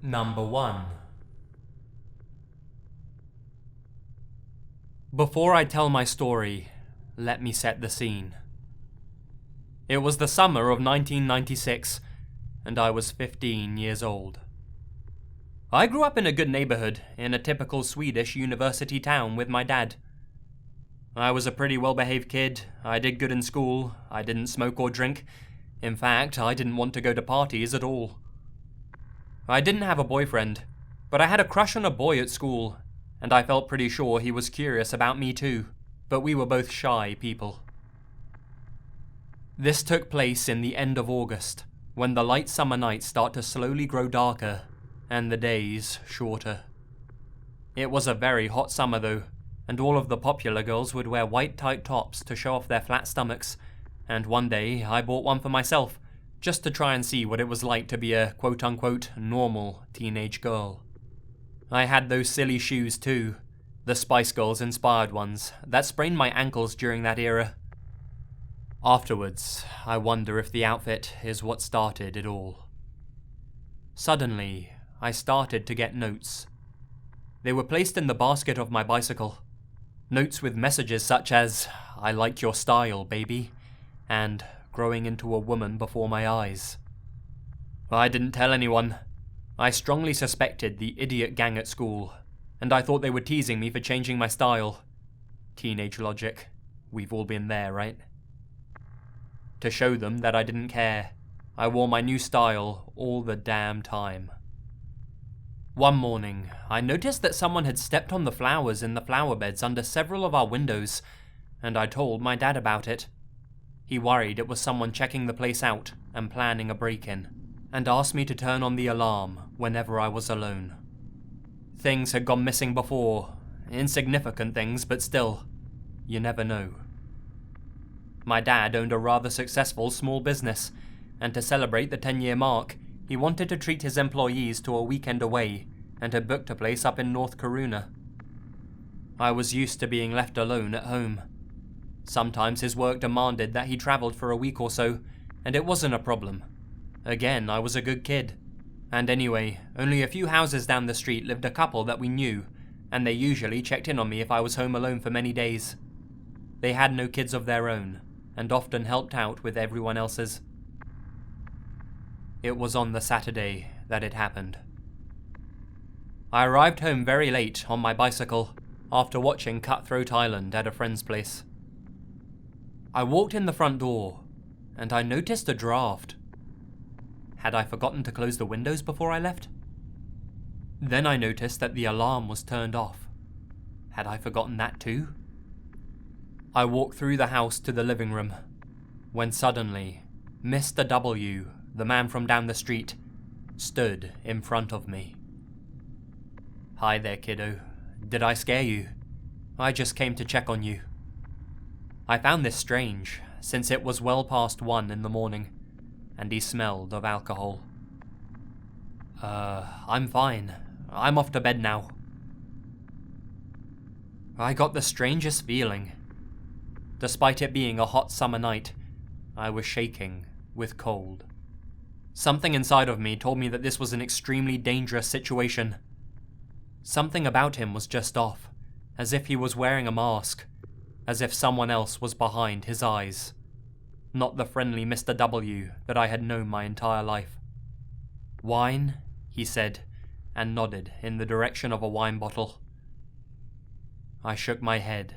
Number 1. Before I tell my story, let me set the scene. It was the summer of 1996, and I was 15 years old. I grew up in a good neighborhood in a typical Swedish university town with my dad. I was a pretty well-behaved kid. I did good in school. I didn't smoke or drink. In fact, I didn't want to go to parties at all. I didn't have a boyfriend, but I had a crush on a boy at school, and I felt pretty sure he was curious about me too, but we were both shy people. This took place in the end of August, when the light summer nights start to slowly grow darker, and the days shorter. It was a very hot summer though, and all of the popular girls would wear white tight tops to show off their flat stomachs, and one day I bought one for myself, just to try and see what it was like to be a quote-unquote normal teenage girl. I had those silly shoes too, the Spice Girls inspired ones, that sprained my ankles during that era. Afterwards, I wonder if the outfit is what started it all. Suddenly, I started to get notes. They were placed in the basket of my bicycle. Notes with messages such as, "I like your style, baby," and "growing into a woman before my eyes." I didn't tell anyone. I strongly suspected the idiot gang at school, and I thought they were teasing me for changing my style. Teenage logic. We've all been there, right? To show them that I didn't care, I wore my new style all the damn time. One morning, I noticed that someone had stepped on the flowers in the flower beds under several of our windows, and I told my dad about it. He worried it was someone checking the place out and planning a break-in, and asked me to turn on the alarm whenever I was alone. Things had gone missing before, insignificant things, but still, you never know. My dad owned a rather successful small business, and to celebrate the 10-year mark, he wanted to treat his employees to a weekend away, and had booked a place up in North Coruna. I was used to being left alone at home. Sometimes his work demanded that he travelled for a week or so, and it wasn't a problem. Again, I was a good kid. And anyway, only a few houses down the street lived a couple that we knew, and they usually checked in on me if I was home alone for many days. They had no kids of their own, and often helped out with everyone else's. It was on the Saturday that it happened. I arrived home very late on my bicycle, after watching Cutthroat Island at a friend's place. I walked in the front door, and I noticed a draft. Had I forgotten to close the windows before I left? Then I noticed that the alarm was turned off. Had I forgotten that too? I walked through the house to the living room, when suddenly, Mr. W, the man from down the street, stood in front of me. "Hi there, kiddo. Did I scare you? I just came to check on you." I found this strange, since it was well past 1 in the morning, and he smelled of alcohol. I'm fine. I'm off to bed now." I got the strangest feeling. Despite it being a hot summer night, I was shaking with cold. Something inside of me told me that this was an extremely dangerous situation. Something about him was just off, as if he was wearing a mask, as if someone else was behind his eyes. Not the friendly Mr. W that I had known my entire life. "Wine?" he said, and nodded in the direction of a wine bottle. I shook my head.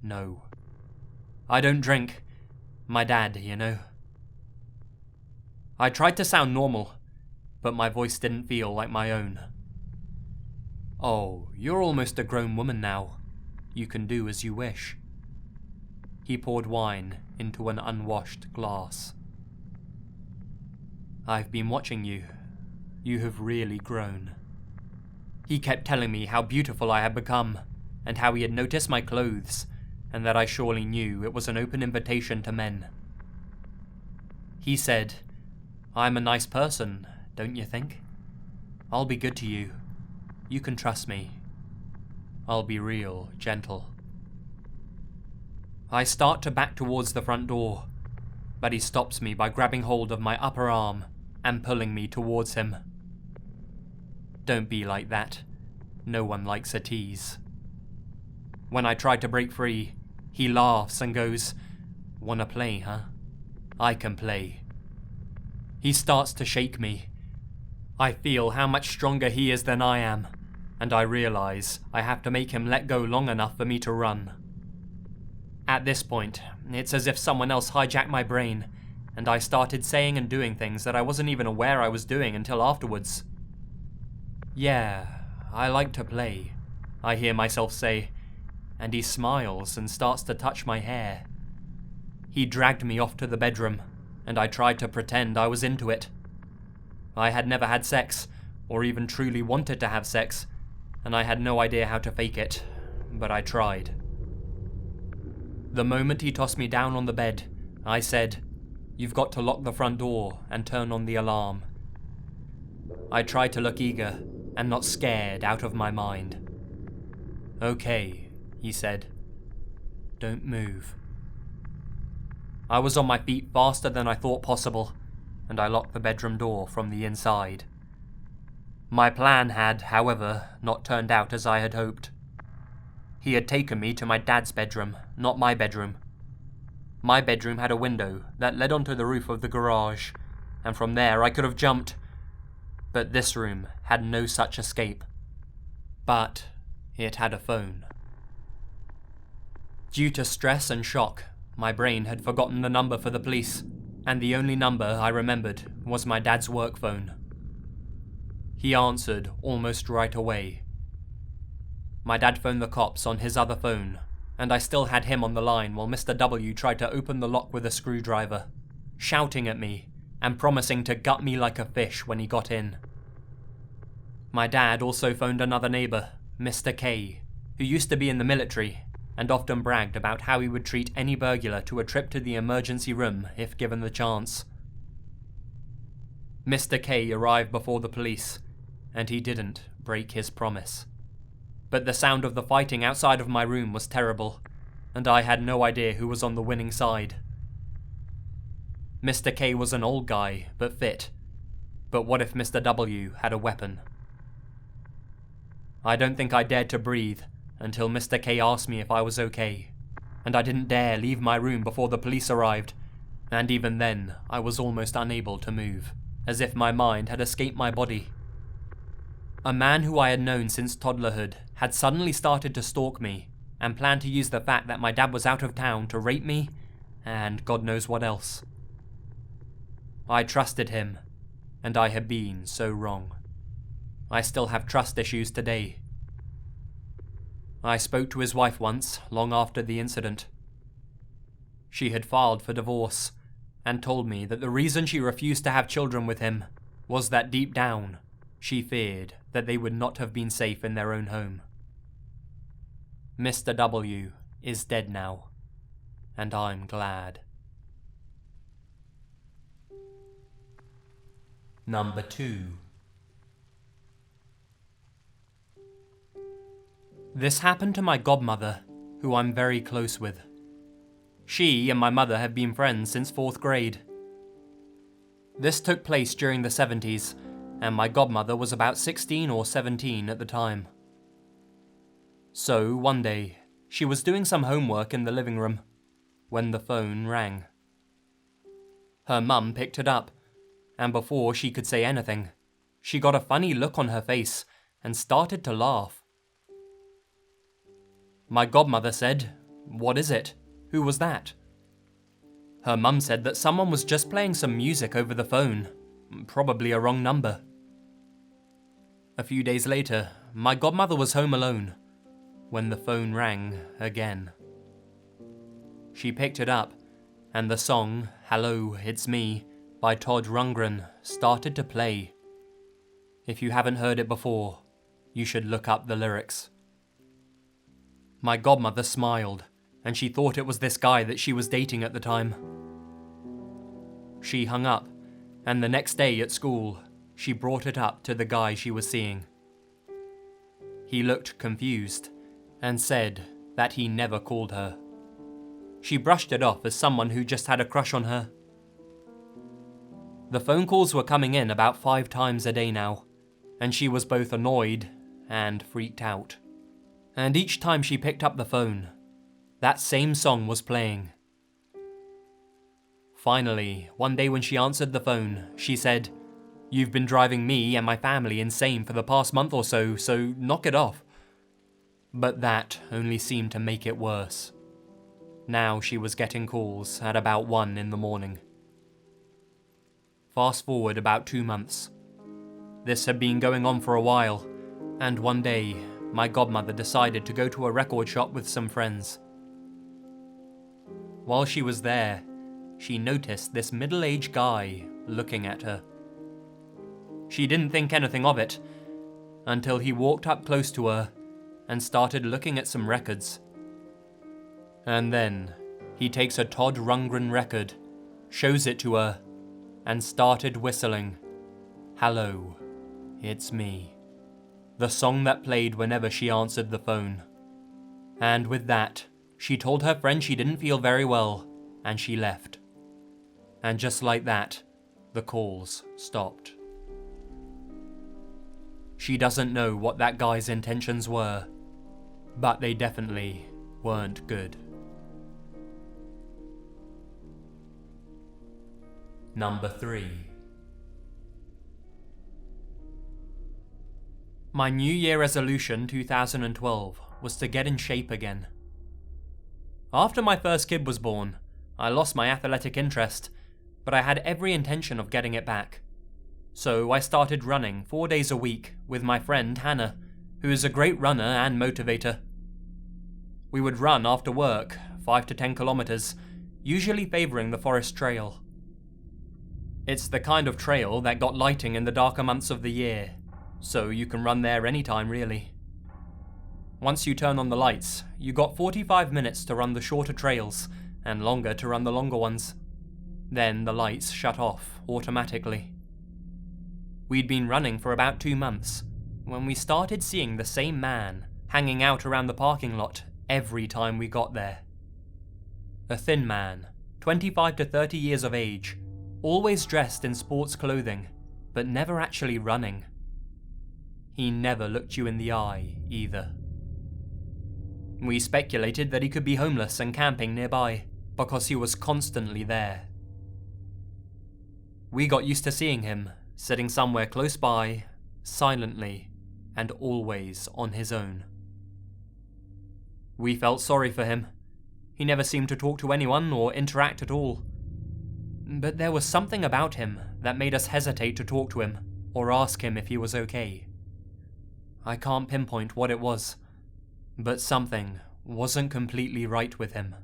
No. I don't drink. My dad, you know. I tried to sound normal, but my voice didn't feel like my own. "Oh, you're almost a grown woman now. You can do as you wish." He poured wine into an unwashed glass. "I've been watching you. You have really grown." He kept telling me how beautiful I had become, and how he had noticed my clothes, and that I surely knew it was an open invitation to men. He said, "I'm a nice person, don't you think? I'll be good to you. You can trust me. I'll be real gentle." I start to back towards the front door, but he stops me by grabbing hold of my upper arm and pulling me towards him. Don't be like that. No one likes a tease. When I try to break free, he laughs and goes, "Wanna play, huh? I can play." He starts to shake me. I feel how much stronger he is than I am, and I realize I have to make him let go long enough for me to run. At this point, it's as if someone else hijacked my brain, and I started saying and doing things that I wasn't even aware I was doing until afterwards. "Yeah, I like to play," I hear myself say, and he smiles and starts to touch my hair. He dragged me off to the bedroom, and I tried to pretend I was into it. I had never had sex, or even truly wanted to have sex, and I had no idea how to fake it, but I tried. The moment he tossed me down on the bed, I said, "You've got to lock the front door and turn on the alarm." I tried to look eager and not scared out of my mind. "Okay," he said. "Don't move." I was on my feet faster than I thought possible, and I locked the bedroom door from the inside. My plan had, however, not turned out as I had hoped. He had taken me to my dad's bedroom, not my bedroom. My bedroom had a window that led onto the roof of the garage, and from there I could have jumped. But this room had no such escape. But it had a phone. Due to stress and shock, my brain had forgotten the number for the police, and the only number I remembered was my dad's work phone. He answered almost right away. My dad phoned the cops on his other phone, and I still had him on the line while Mr. W tried to open the lock with a screwdriver, shouting at me and promising to gut me like a fish when he got in. My dad also phoned another neighbour, Mr. K, who used to be in the military and often bragged about how he would treat any burglar to a trip to the emergency room if given the chance. Mr. K arrived before the police, and he didn't break his promise. But the sound of the fighting outside of my room was terrible, and I had no idea who was on the winning side. Mr. K was an old guy, but fit. But what if Mr. W had a weapon? I don't think I dared to breathe until Mr. K asked me if I was okay, and I didn't dare leave my room before the police arrived, and even then I was almost unable to move, as if my mind had escaped my body. A man who I had known since toddlerhood had suddenly started to stalk me, and planned to use the fact that my dad was out of town to rape me, and God knows what else. I trusted him, and I had been so wrong. I still have trust issues today. I spoke to his wife once, long after the incident. She had filed for divorce, and told me that the reason she refused to have children with him was that deep down, she feared that they would not have been safe in their own home. Mr. W is dead now, and I'm glad. Number 2. This happened to my godmother, who I'm very close with. She and my mother have been friends since 4th grade. This took place during the 70s, and my godmother was about 16 or 17 at the time. So, one day, she was doing some homework in the living room, when the phone rang. Her mum picked it up, and before she could say anything, she got a funny look on her face and started to laugh. My godmother said, "What is it? Who was that?" Her mum said that someone was just playing some music over the phone, probably a wrong number. A few days later, my godmother was home alone, when the phone rang again. She picked it up, and the song, "Hello, It's Me," by Todd Rundgren started to play. If you haven't heard it before, you should look up the lyrics. My godmother smiled, and she thought it was this guy that she was dating at the time. She hung up, and the next day at school, she brought it up to the guy she was seeing. He looked confused, and said that he never called her. She brushed it off as someone who just had a crush on her. The phone calls were coming in about 5 times a day now, and she was both annoyed and freaked out. And each time she picked up the phone, that same song was playing. Finally, one day when she answered the phone, she said, "You've been driving me and my family insane for the past month or so knock it off." But that only seemed to make it worse. Now she was getting calls at about 1 in the morning. Fast forward about 2 months. This had been going on for a while, and one day, my godmother decided to go to a record shop with some friends. While she was there, she noticed this middle-aged guy looking at her. She didn't think anything of it, until he walked up close to her and started looking at some records. And then, he takes a Todd Rundgren record, shows it to her, and started whistling, "Hello, it's me," the song that played whenever she answered the phone. And with that, she told her friend she didn't feel very well, and she left. And just like that, the calls stopped. She doesn't know what that guy's intentions were, but they definitely weren't good. Number 3. My New Year resolution 2012 was to get in shape again. After my first kid was born, I lost my athletic interest, but I had every intention of getting it back. So I started running 4 days a week with my friend Hannah, who is a great runner and motivator. We would run after work, 5 to 10 kilometers, usually favoring the forest trail. It's the kind of trail that got lighting in the darker months of the year, so you can run there anytime really. Once you turn on the lights, you got 45 minutes to run the shorter trails, and longer to run the longer ones. Then the lights shut off automatically. We'd been running for about 2 months, when we started seeing the same man hanging out around the parking lot every time we got there. A thin man, 25 to 30 years of age, always dressed in sports clothing, but never actually running. He never looked you in the eye, either. We speculated that he could be homeless and camping nearby, because he was constantly there. We got used to seeing him, sitting somewhere close by, silently, and always on his own. We felt sorry for him. He never seemed to talk to anyone or interact at all. But there was something about him that made us hesitate to talk to him or ask him if he was okay. I can't pinpoint what it was, but something wasn't completely right with him.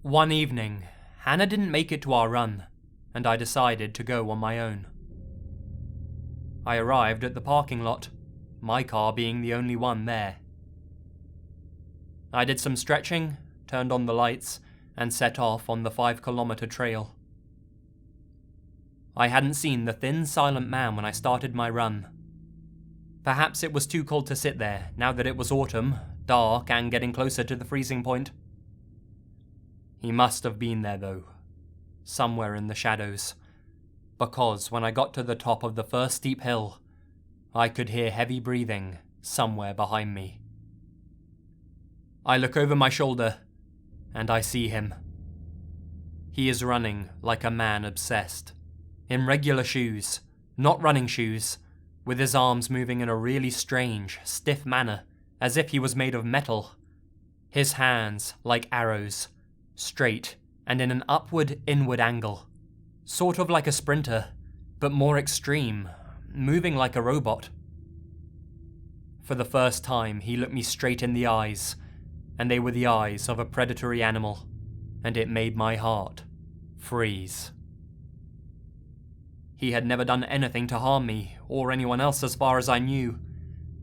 One evening, Hannah didn't make it to our run, and I decided to go on my own. I arrived at the parking lot, my car being the only one there. I did some stretching, turned on the lights, and set off on the 5-kilometer trail. I hadn't seen the thin, silent man when I started my run. Perhaps it was too cold to sit there, now that it was autumn, dark, and getting closer to the freezing point. He must have been there though, somewhere in the shadows, because when I got to the top of the first steep hill, I could hear heavy breathing somewhere behind me. I look over my shoulder, and I see him. He is running like a man obsessed, in regular shoes, not running shoes, with his arms moving in a really strange, stiff manner, as if he was made of metal. His hands like arrows, straight and in an upward-inward angle, sort of like a sprinter, but more extreme, moving like a robot. For the first time, he looked me straight in the eyes, and they were the eyes of a predatory animal, and it made my heart freeze. He had never done anything to harm me, or anyone else as far as I knew,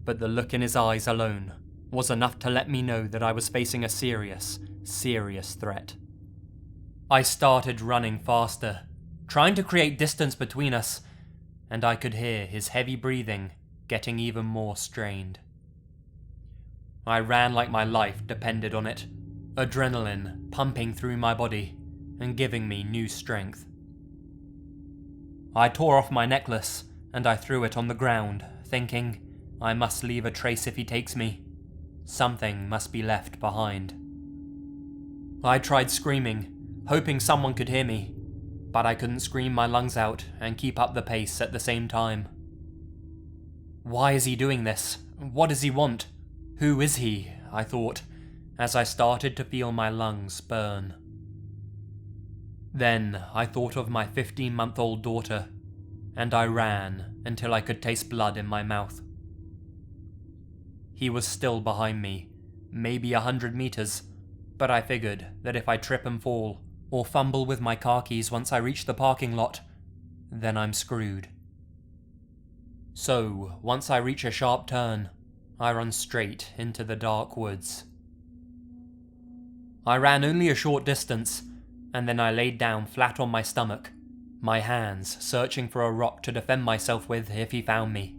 but the look in his eyes alone was enough to let me know that I was facing a serious, serious threat. I started running faster, trying to create distance between us, and I could hear his heavy breathing getting even more strained. I ran like my life depended on it, adrenaline pumping through my body and giving me new strength. I tore off my necklace and I threw it on the ground, thinking, I must leave a trace if he takes me. Something must be left behind. I tried screaming, hoping someone could hear me, but I couldn't scream my lungs out and keep up the pace at the same time. Why is he doing this? What does he want? Who is he? I thought, as I started to feel my lungs burn. Then I thought of my 15-month-old daughter, and I ran until I could taste blood in my mouth. He was still behind me, maybe 100 meters, but I figured that if I trip and fall, or fumble with my car keys once I reach the parking lot, then I'm screwed. So, once I reach a sharp turn, I run straight into the dark woods. I ran only a short distance, and then I laid down flat on my stomach, my hands searching for a rock to defend myself with if he found me.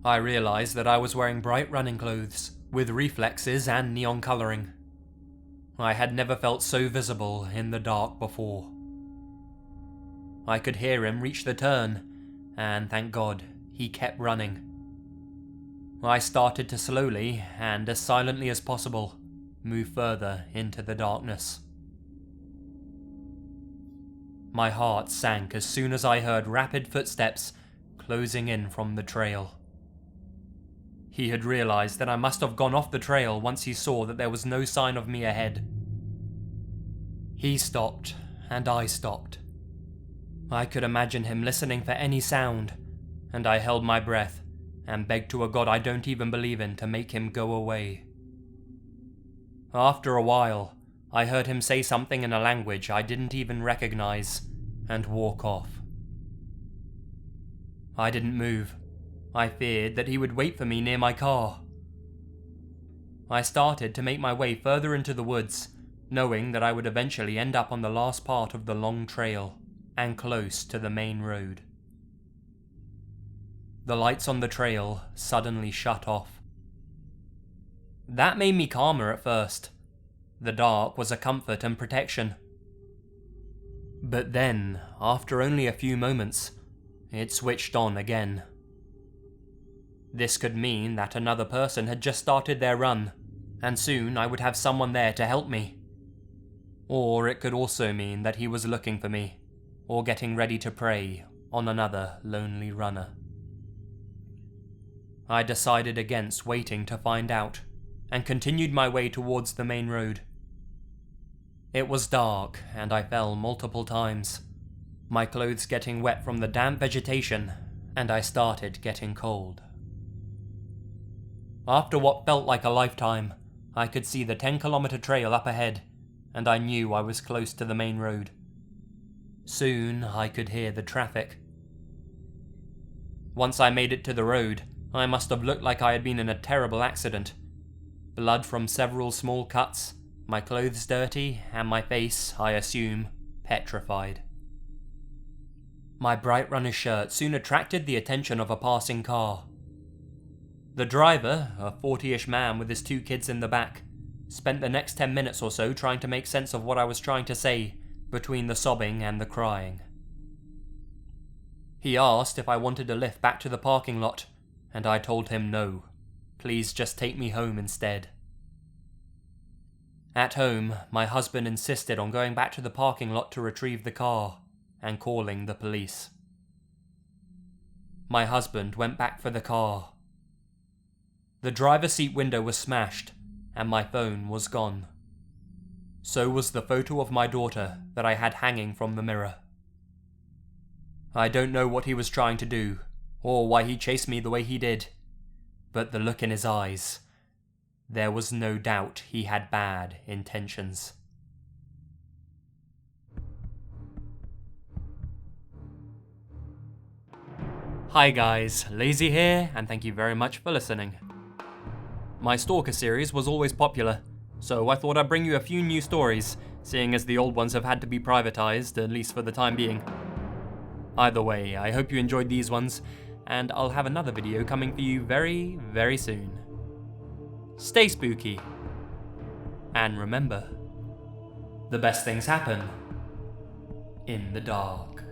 I realized that I was wearing bright running clothes, with reflexes and neon coloring. I had never felt so visible in the dark before. I could hear him reach the turn, and thank God, he kept running. I started to slowly, and as silently as possible, move further into the darkness. My heart sank as soon as I heard rapid footsteps closing in from the trail. He had realized that I must have gone off the trail once he saw that there was no sign of me ahead. He stopped, and I stopped. I could imagine him listening for any sound, and I held my breath and begged to a God I don't even believe in to make him go away. After a while, I heard him say something in a language I didn't even recognize, and walk off. I didn't move. I feared that he would wait for me near my car. I started to make my way further into the woods, knowing that I would eventually end up on the last part of the long trail, and close to the main road. The lights on the trail suddenly shut off. That made me calmer at first. The dark was a comfort and protection. But then, after only a few moments, it switched on again. This could mean that another person had just started their run, and soon I would have someone there to help me. Or it could also mean that he was looking for me, or getting ready to prey on another lonely runner. I decided against waiting to find out, and continued my way towards the main road. It was dark, and I fell multiple times, my clothes getting wet from the damp vegetation, and I started getting cold. After what felt like a lifetime, I could see the 10-kilometer trail up ahead, and I knew I was close to the main road. Soon I could hear the traffic. Once I made it to the road, I must have looked like I had been in a terrible accident. Blood from several small cuts, my clothes dirty, and my face, I assume, petrified. My bright runner shirt soon attracted the attention of a passing car. The driver, a 40-ish man with his 2 kids in the back, spent the next 10 minutes or so trying to make sense of what I was trying to say between the sobbing and the crying. He asked if I wanted a lift back to the parking lot, and I told him no. Please just take me home instead. At home, my husband insisted on going back to the parking lot to retrieve the car and calling the police. My husband went back for the car. The driver's seat window was smashed, and my phone was gone. So was the photo of my daughter that I had hanging from the mirror. I don't know what he was trying to do, or why he chased me the way he did, but the look in his eyes, there was no doubt he had bad intentions. Hi guys, Lazy here, and thank you very much for listening. My Stalker series was always popular, so I thought I'd bring you a few new stories, seeing as the old ones have had to be privatized, at least for the time being. Either way, I hope you enjoyed these ones, and I'll have another video coming for you very, very soon. Stay spooky. And remember, the best things happen in the dark.